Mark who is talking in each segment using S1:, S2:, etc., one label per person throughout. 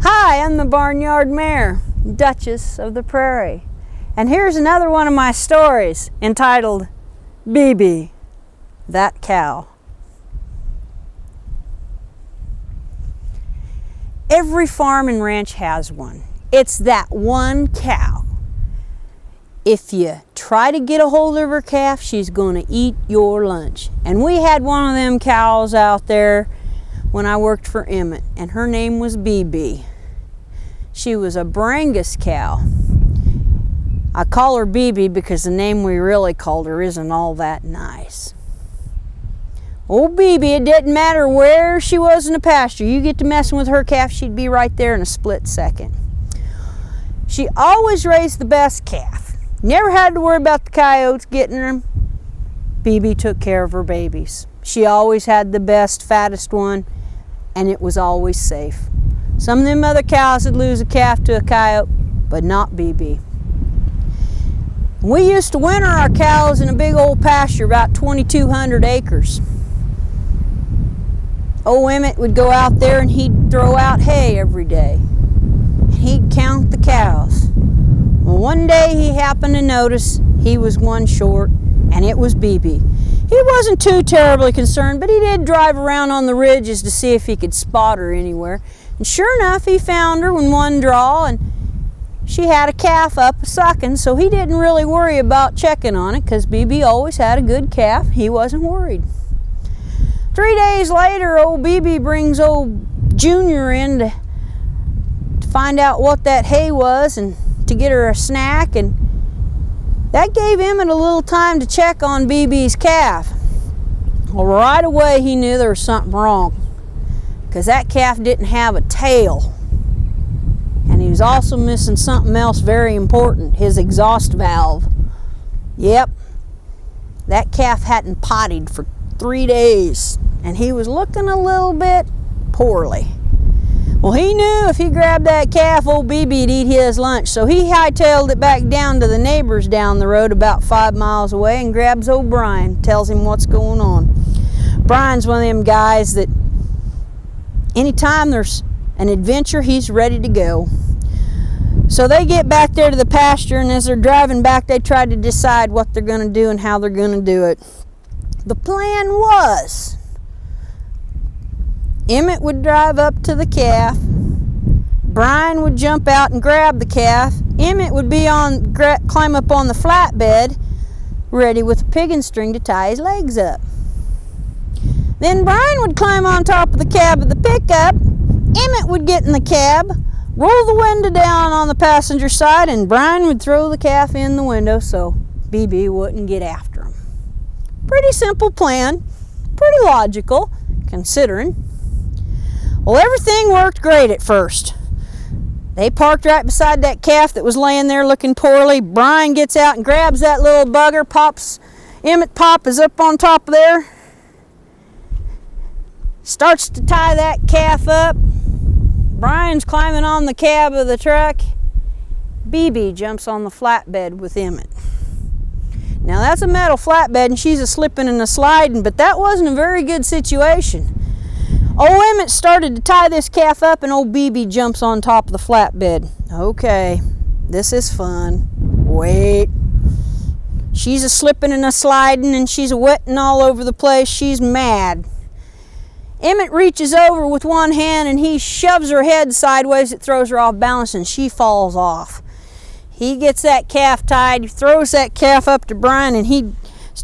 S1: Hi, I'm the Barnyard Mare, Duchess of the Prairie. And here's another one of my stories entitled BeeBe That Cow. Every farm and ranch has one. It's that one cow. If you try to get a hold of her calf, she's going to eat your lunch. And we had one of them cows out there when I worked for Emmett, and her name was BeeBe. She was a Brangus cow. I call her BeeBe because the name we really called her isn't all that nice. Old BeeBe, it didn't matter where she was in the pasture. You get to messing with her calf, she'd be right there in a split second. She always raised the best calf. Never had to worry about the coyotes getting her. BeeBe took care of her babies. She always had the best, fattest one, and it was always safe. Some of them other cows would lose a calf to a coyote, but not BeeBe. We used to winter our cows in a big old pasture, about 2,200 acres. Old Emmett would go out there and he'd throw out hay every day. And he'd count the cows. Well, one day he happened to notice he was one short, and it was BeeBe. He wasn't too terribly concerned, but he did drive around on the ridges to see if he could spot her anywhere. And sure enough, he found her in one draw, and she had a calf up sucking, so he didn't really worry about checking on it because BeeBe always had a good calf. He wasn't worried. 3 days later, old BeeBe brings old Junior in to find out what that hay was and to get her a snack, and that gave Emmett a little time to check on BeeBe's calf. Well, right away he knew there was something wrong because that calf didn't have a tail. And he was also missing something else very important, his exhaust valve. Yep, that calf hadn't pottied for 3 days, and he was looking a little bit poorly. Well, he knew if he grabbed that calf, old BeeBe'd eat his lunch, so he hightailed it back down to the neighbors down the road about 5 miles away and grabs old Brian, tells him what's going on. Brian's one of them guys that anytime there's an adventure, he's ready to go. So they get back there to the pasture, and as they're driving back, they try to decide what they're going to do and how they're going to do it. The plan was Emmett would drive up to the calf, Brian would jump out and grab the calf, Emmett would be climb up on the flatbed, ready with a piggin string to tie his legs up. Then Brian would climb on top of the cab of the pickup, Emmett would get in the cab, roll the window down on the passenger side, and Brian would throw the calf in the window so BeeBe wouldn't get after him. Pretty simple plan, pretty logical, considering. Well, everything worked great at first. They parked right beside that calf that was laying there looking poorly. Brian gets out and grabs that little bugger, pops. Emmett Pop is up on top of there. Starts to tie that calf up. Brian's climbing on the cab of the truck. BeeBe jumps on the flatbed with Emmett. Now that's a metal flatbed and she's a slipping and a sliding, but that wasn't a very good situation. Old Emmett started to tie this calf up and old BeeBe jumps on top of the flatbed. Okay, this is fun. Wait. She's a slipping and a sliding and she's a wetting all over the place. She's mad. Emmett reaches over with one hand and he shoves her head sideways. It throws her off balance and she falls off. He gets that calf tied, throws that calf up to Brian, and he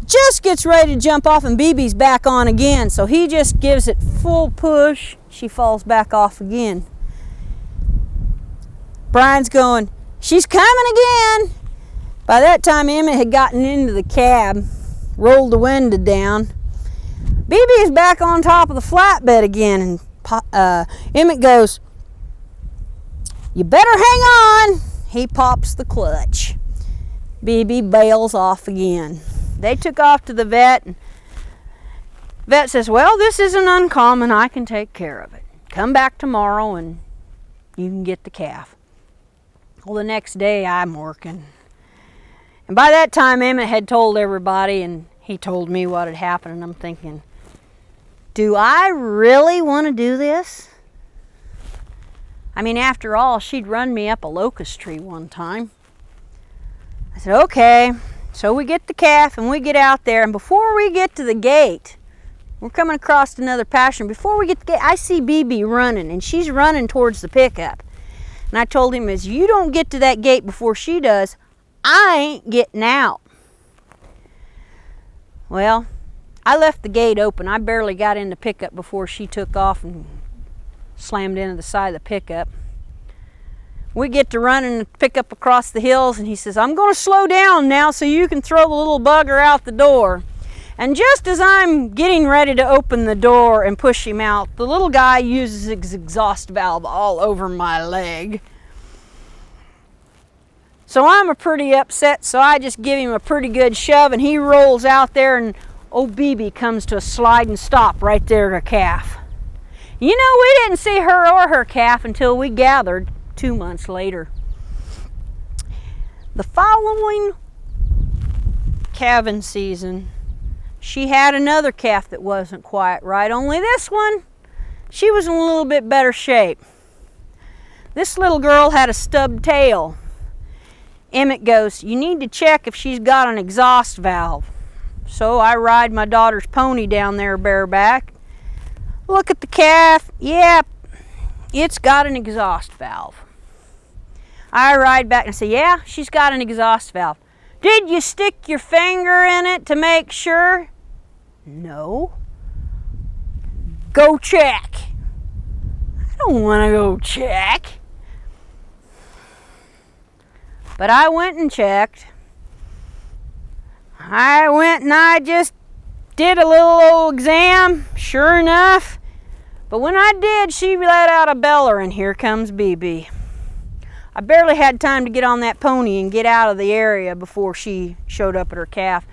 S1: just gets ready to jump off, and BeeBe's back on again. So he just gives it full push. She falls back off again. Brian's going, she's coming again. By that time, Emmett had gotten into the cab, rolled the window down. BeeBe is back on top of the flatbed again, and Emmett goes, you better hang on. He pops the clutch. BeeBe bails off again. They took off to the vet, and vet says, well, this isn't uncommon. I can take care of it. Come back tomorrow and you can get the calf. Well, the next day I'm working. And by that time, Emmett had told everybody, and he told me what had happened, and I'm thinking, do I really want to do this? I mean, after all, she'd run me up a locust tree one time. I said, okay. So we get the calf and we get out there, and before we get to the gate, we're coming across another pasture. Before we get to the gate, I see BeeBe running, and she's running towards the pickup. And I told him, as you don't get to that gate before she does, I ain't getting out. Well, I left the gate open. I barely got in the pickup before she took off and slammed into the side of the pickup. We get to running the pickup across the hills, and he says, I'm going to slow down now so you can throw the little bugger out the door. And just as I'm getting ready to open the door and push him out, the little guy uses his exhaust valve all over my leg. So I'm pretty upset, so I just give him a pretty good shove, and he rolls out there, and old BeeBe comes to a sliding stop right there at her calf. You know, we didn't see her or her calf until we gathered 2 months later. The following calving season, she had another calf that wasn't quite right, only this one, she was in a little bit better shape. This little girl had a stubbed tail. Emmett goes, you need to check if she's got an exhaust valve. So I ride my daughter's pony down there bareback. Look at the calf. Yep, it's got an exhaust valve. I ride back and say, yeah, she's got an exhaust valve. Did you stick your finger in it to make sure? No. Go check. I don't want to go check. But I went and checked. I went and I just did a little old exam, sure enough. But when I did, she let out a beller, and here comes BeeBe. I barely had time to get on that pony and get out of the area before she showed up at her calf.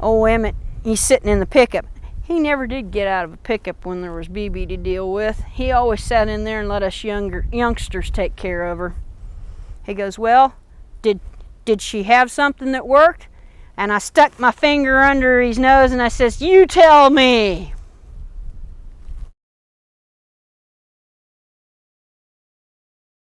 S1: Oh, Emmett, he's sitting in the pickup. He never did get out of a pickup when there was BeeBe to deal with. He always sat in there and let us youngsters take care of her. He goes, well, did she have something that worked? And I stuck my finger under his nose and I says, you tell me.